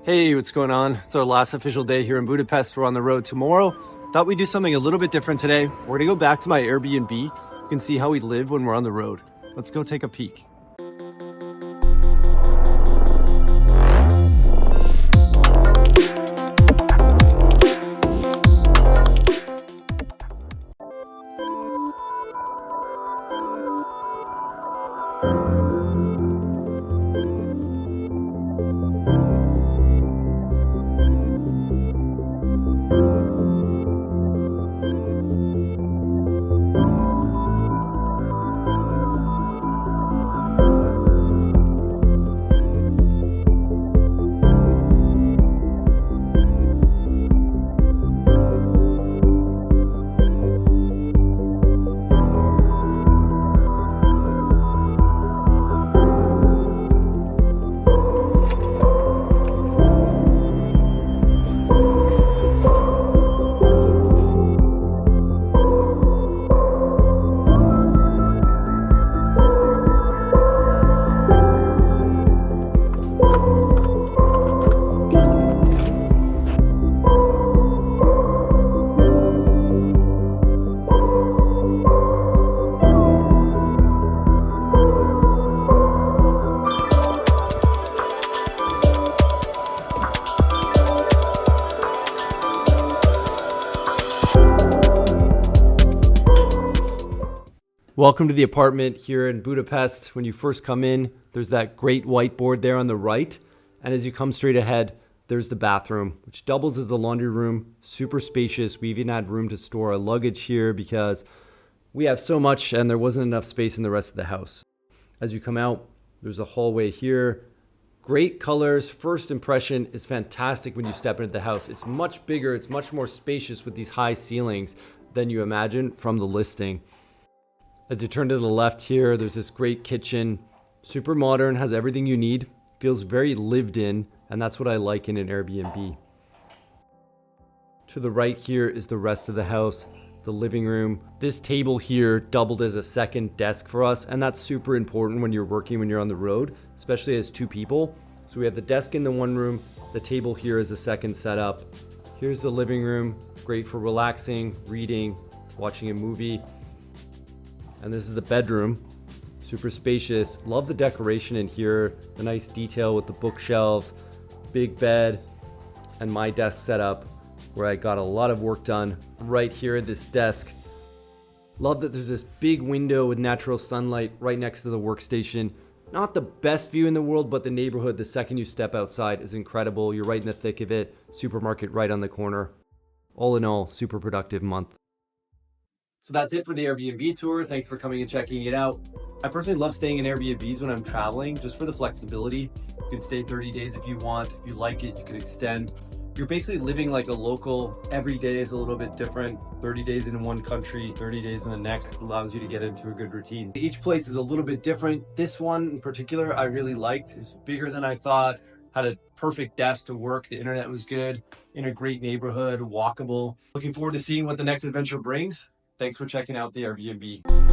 Hey, what's going on? It's our last official day here in Budapest. We're on the road tomorrow. Thought we'd do something a little bit different today. We're gonna go back to my Airbnb. You can see how we live when we're on the road. Let's go take a peek. Welcome to the apartment here in Budapest. When you first come in, there's that great whiteboard there on the right. And as you come straight ahead, there's the bathroom, which doubles as the laundry room. Super spacious. We even had room to store our luggage here because we have so much and there wasn't enough space in the rest of the house. As you come out, there's a hallway here. Great colors. First impression is fantastic when you step into the house. It's much bigger. It's much more spacious with these high ceilings than you imagine from the listing. As you turn to the left here, there's this great kitchen, super modern, has everything you need, feels very lived in, and that's what I like in an Airbnb. To the right here is the rest of the house, the living room. This table here doubled as a second desk for us, and that's super important when you're working, when you're on the road, especially as two people. So we have the desk in the one room, the table here is a second setup. Here's the living room, great for relaxing, reading, watching a movie. And this is the bedroom, super spacious. Love the decoration in here, the nice detail with the bookshelves, big bed, and my desk setup where I got a lot of work done right here at this desk. Love that there's this big window with natural sunlight right next to the workstation. Not the best view in the world, but the neighborhood, the second you step outside, is incredible. You're right in the thick of it. Supermarket right on the corner. All in all, super productive month. So that's it for the Airbnb tour. Thanks for coming and checking it out. I personally love staying in Airbnbs when I'm traveling, just for the flexibility. You can stay 30 days if you want. If you like it, you can extend. You're basically living like a local. Every day is a little bit different. 30 days in one country, 30 days in the next allows you to get into a good routine. Each place is a little bit different. This one in particular, I really liked. It's bigger than I thought. Had a perfect desk to work. The internet was good. In a great neighborhood, walkable. Looking forward to seeing what the next adventure brings. Thanks for checking out the Airbnb.